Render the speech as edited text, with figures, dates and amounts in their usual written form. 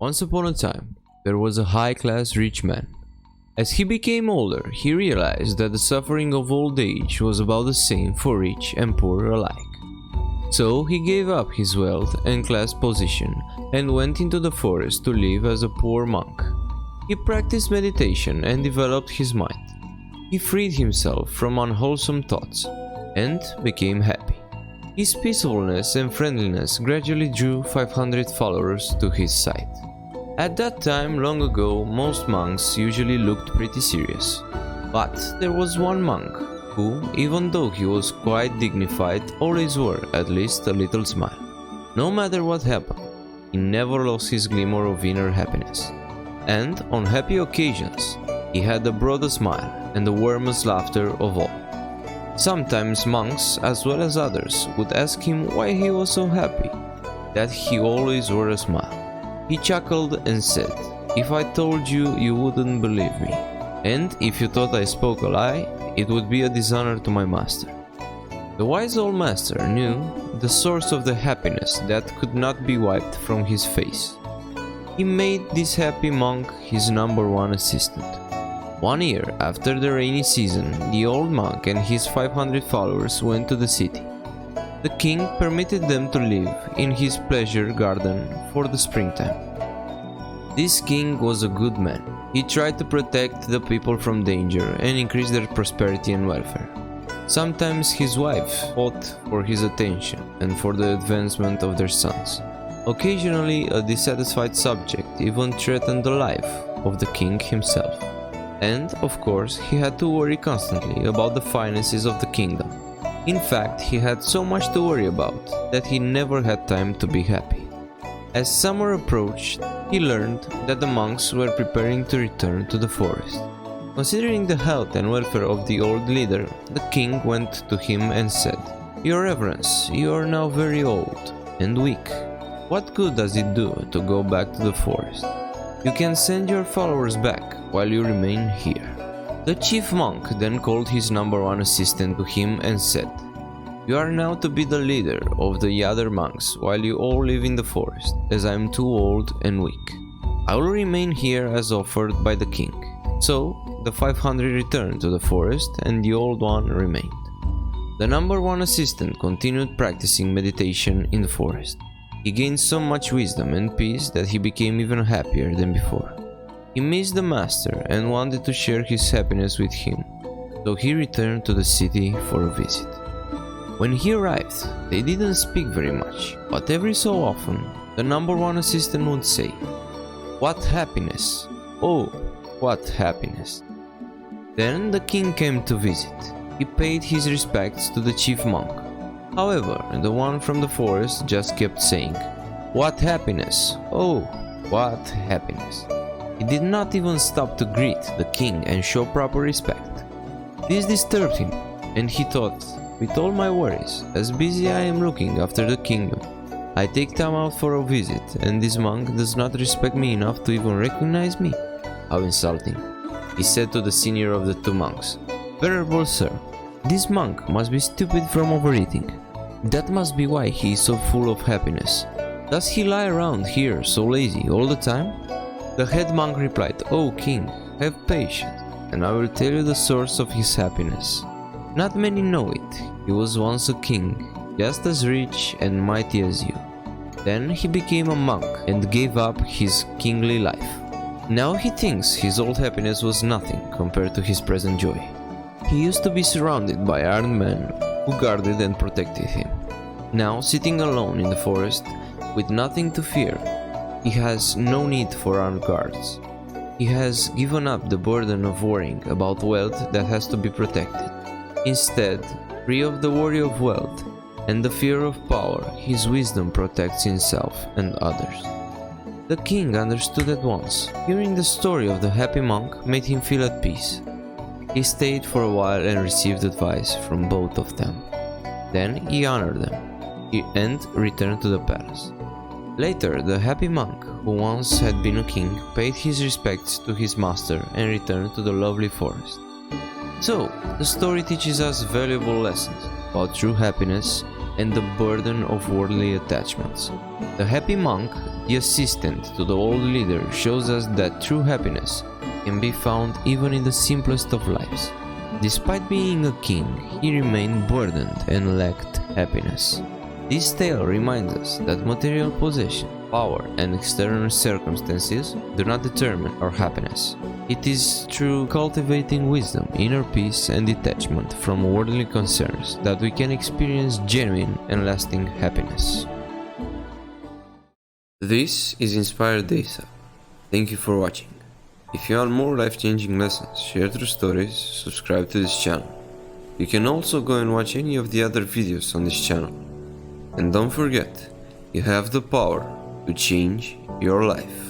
Once upon a time, there was a high-class rich man. As he became older, he realized that the suffering of old age was about the same for rich and poor alike. So he gave up his wealth and class position and went into the forest to live as a poor monk. He practiced meditation and developed his mind. He freed himself from unwholesome thoughts and became happy. His peacefulness and friendliness gradually drew 500 followers to his side. At that time, long ago, most monks usually looked pretty serious. But there was one monk who, even though he was quite dignified, always wore at least a little smile. No matter what happened, he never lost his glimmer of inner happiness. And on happy occasions, he had the broadest smile and the warmest laughter of all. Sometimes monks, as well as others, would ask him why he was so happy, that he always wore a smile. He chuckled and said, "If I told you, you wouldn't believe me. And if you thought I spoke a lie, it would be a dishonor to my master." The wise old master knew the source of the happiness that could not be wiped from his face. He made this happy monk his #1 assistant. One year after the rainy season, the old monk and his 500 followers went to the city. The king permitted them to live in his pleasure garden for the springtime. This king was a good man. He tried to protect the people from danger and increase their prosperity and welfare. Sometimes his wife fought for his attention and for the advancement of their sons. Occasionally, a dissatisfied subject even threatened the life of the king himself. And, of course, he had to worry constantly about the finances of the kingdom. In fact, he had so much to worry about that he never had time to be happy. As summer approached, he learned that the monks were preparing to return to the forest. Considering the health and welfare of the old leader, the king went to him and said, "Your Reverence, you are now very old and weak. What good does it do to go back to the forest? You can send your followers back while you remain here." The chief monk then called his #1 assistant to him and said, "You are now to be the leader of the other monks while you all live in the forest, as I am too old and weak. I will remain here as offered by the king." So the 500 returned to the forest and the old one remained. The #1 assistant continued practicing meditation in the forest. He gained so much wisdom and peace that he became even happier than before. He missed the master and wanted to share his happiness with him, so he returned to the city for a visit. When he arrived, they didn't speak very much, but every so often, the #1 assistant would say, "What happiness! Oh, what happiness!" Then the king came to visit. He paid his respects to the chief monk. However, the one from the forest just kept saying, "What happiness! Oh, what happiness!" He did not even stop to greet the king and show proper respect. This disturbed him, and he thought, "With all my worries, as busy I am looking after the kingdom, I take time out for a visit, and this monk does not respect me enough to even recognize me. How insulting." He said to the senior of the two monks, "Venerable sir, this monk must be stupid from overeating. That must be why he is so full of happiness. Does he lie around here so lazy all the time?" The head monk replied, "Oh king, have patience, and I will tell you the source of his happiness. Not many know it. He was once a king, just as rich and mighty as you. Then he became a monk and gave up his kingly life. Now he thinks his old happiness was nothing compared to his present joy. He used to be surrounded by armed men who guarded and protected him. Now, sitting alone in the forest, with nothing to fear, he has no need for armed guards. He has given up the burden of worrying about wealth that has to be protected. Instead, free of the worry of wealth and the fear of power, his wisdom protects himself and others." The king understood at once. Hearing the story of the happy monk made him feel at peace. He stayed for a while and received advice from both of them. Then he honored them and returned to the palace. Later, the happy monk, who once had been a king, paid his respects to his master and returned to the lovely forest. So, the story teaches us valuable lessons about true happiness and the burden of worldly attachments. The happy monk, the assistant to the old leader, shows us that true happiness can be found even in the simplest of lives. Despite being a king, he remained burdened and lacked happiness. This tale reminds us that material possession, power, and external circumstances do not determine our happiness. It is through cultivating wisdom, inner peace, and detachment from worldly concerns that we can experience genuine and lasting happiness. This is Inspired Data. Thank you for watching. If you want more life-changing lessons, share true stories, subscribe to this channel. You can also go and watch any of the other videos on this channel. And don't forget, you have the power to change your life.